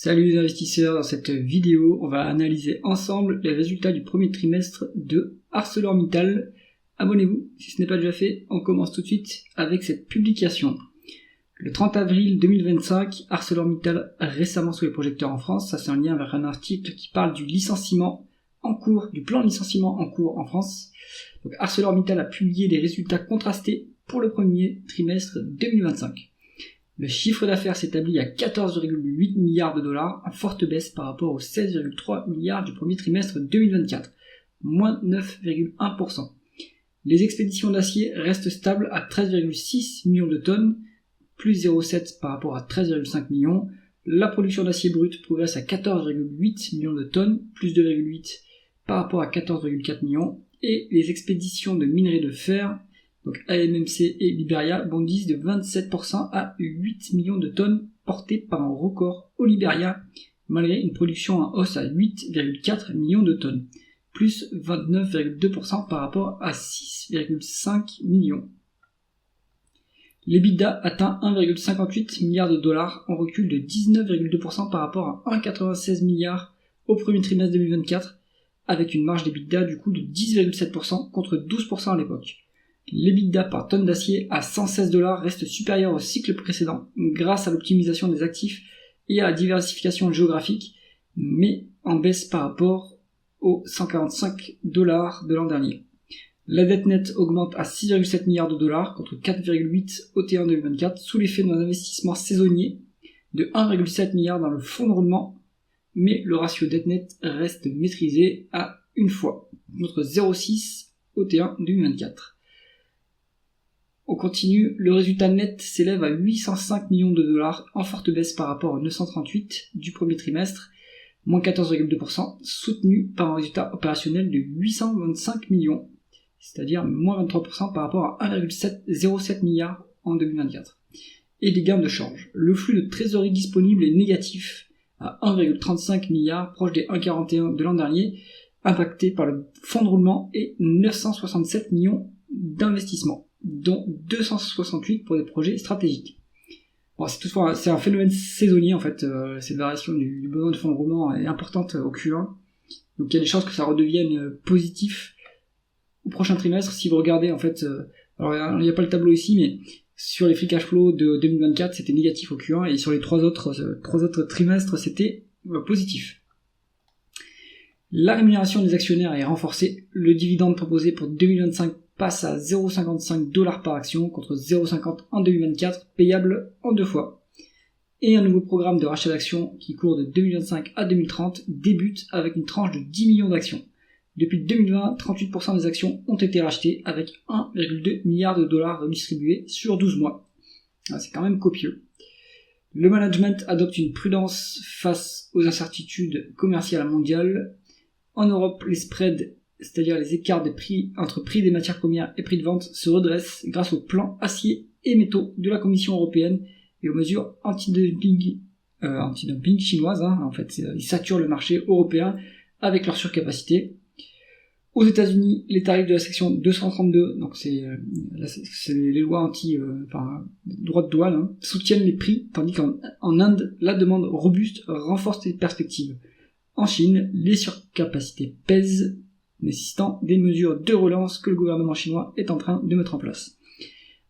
Salut les investisseurs, dans cette vidéo, on va analyser ensemble les résultats du premier trimestre de ArcelorMittal. Abonnez-vous si ce n'est pas déjà fait, on commence tout de suite avec cette publication. Le 30 avril 2025, ArcelorMittal récemment sous les projecteurs en France, ça c'est un lien vers un article qui parle du licenciement en cours, du plan de licenciement en cours en France. Donc ArcelorMittal a publié des résultats contrastés pour le premier trimestre 2025. Le chiffre d'affaires s'établit à 14,8 milliards de dollars, en forte baisse par rapport aux 16,3 milliards du premier trimestre 2024, moins 9,1%. Les expéditions d'acier restent stables à 13,6 millions de tonnes, plus 0,7 par rapport à 13,5 millions. La production d'acier brut progresse à 14,8 millions de tonnes, plus 2,8 par rapport à 14,4 millions. Et les expéditions de minerais de fer, donc AMMC et Liberia, bondissent de 27% à 8 millions de tonnes, portées par un record au Liberia, malgré une production en hausse à 8,4 millions de tonnes, plus 29,2% par rapport à 6,5 millions. L'EBITDA atteint 1,58 milliard de dollars, en recul de 19,2% par rapport à 1,96 milliard au premier trimestre 2024, avec une marge d'EBITDA du coup de 10,7% contre 12% à l'époque. L'EBITDA par tonne d'acier à 116 dollars reste supérieur au cycle précédent grâce à l'optimisation des actifs et à la diversification géographique, mais en baisse par rapport aux 145 dollars de l'an dernier. La dette nette augmente à 6,7 milliards de dollars contre 4,8 au T1 2024 sous l'effet d'un investissement saisonnier de 1,7 milliard dans le fonds de roulement, mais le ratio dette nette reste maîtrisé à une fois, contre 0,6 au T1 2024. On continue, le résultat net s'élève à 805 millions de dollars, en forte baisse par rapport aux 938 du premier trimestre, moins 14,2%, soutenu par un résultat opérationnel de 825 millions, c'est-à-dire moins 23% par rapport à 1,07 milliard en 2024. Et des gains de change. Le flux de trésorerie disponible est négatif à 1,35 milliard, proche des 1,41 de l'an dernier, impacté par le fonds de roulement et 967 millions d'investissements, dont 268 pour des projets stratégiques. Bon, c'est un phénomène saisonnier en fait, cette variation du besoin de fonds de roulement est importante au Q1, donc il y a des chances que ça redevienne positif au prochain trimestre. Si vous regardez en fait, alors il n'y a pas le tableau ici, mais sur les free cash flow de 2024 c'était négatif au Q1 et sur les trois autres trimestres c'était positif. La rémunération des actionnaires est renforcée, le dividende proposé pour 2025 passe à 0,55 $ par action contre 0,50 en 2024, payable en 2 fois. Et un nouveau programme de rachat d'actions qui court de 2025 à 2030 débute avec une tranche de 10 millions d'actions. Depuis 2020, 38% des actions ont été rachetées avec 1,2 milliard de dollars redistribués sur 12 mois. C'est quand même copieux. Le management adopte une prudence face aux incertitudes commerciales mondiales. En Europe, les spreads, c'est-à-dire les écarts des prix entre prix des matières premières et prix de vente, se redressent grâce au plan acier et métaux de la Commission européenne et aux mesures anti-dumping chinoises. En fait, ils saturent le marché européen avec leur surcapacité. Aux États-Unis, les tarifs de la section 232, donc c'est les lois droit de douane, soutiennent les prix, tandis qu'en Inde, la demande robuste renforce les perspectives. En Chine, les surcapacités pèsent, nécessitant des mesures de relance que le gouvernement chinois est en train de mettre en place.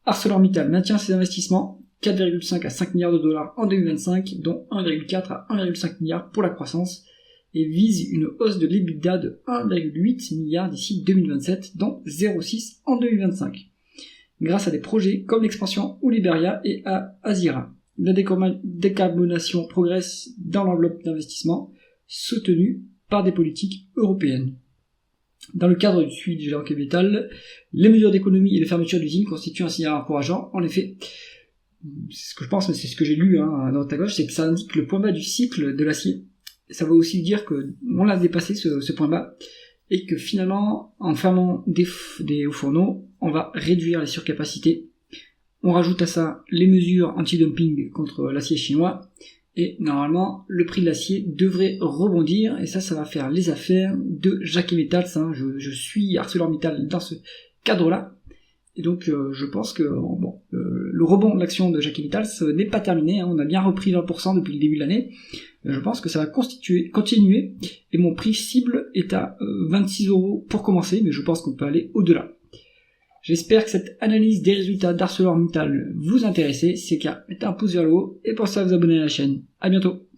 ArcelorMittal maintient ses investissements, 4,5 à 5 milliards de dollars en 2025, dont 1,4 à 1,5 milliard pour la croissance, et vise une hausse de l'EBITDA de 1,8 milliard d'ici 2027, dont 0,6 en 2025, grâce à des projets comme l'expansion au Liberia et à Azira. La décarbonation progresse dans l'enveloppe d'investissement, soutenue par des politiques européennes. Dans le cadre du suivi du géant Kemetal, les mesures d'économie et de fermeture d'usines constituent un signal encourageant. En effet, c'est ce que je pense, mais c'est ce que j'ai lu à droite à gauche, c'est que ça indique le point bas du cycle de l'acier. Ça veut aussi dire qu'on l'a dépassé ce point bas, et que finalement, en fermant des hauts fourneaux, on va réduire les surcapacités. On rajoute à ça les mesures anti-dumping contre l'acier chinois, et normalement, le prix de l'acier devrait rebondir, et ça va faire les affaires de Jacquet Metals. Je suis ArcelorMittal dans ce cadre-là, et donc je pense que le rebond de l'action de Jacquet Metals n'est pas terminé. On a bien repris 20% depuis le début de l'année. je pense que ça va continuer, et mon prix cible est à 26 € pour commencer, mais je pense qu'on peut aller au-delà. J'espère que cette analyse des résultats d'ArcelorMittal vous intéresse. Si c'est le cas, mettez un pouce vers le haut et pensez à vous abonner à la chaîne. À bientôt.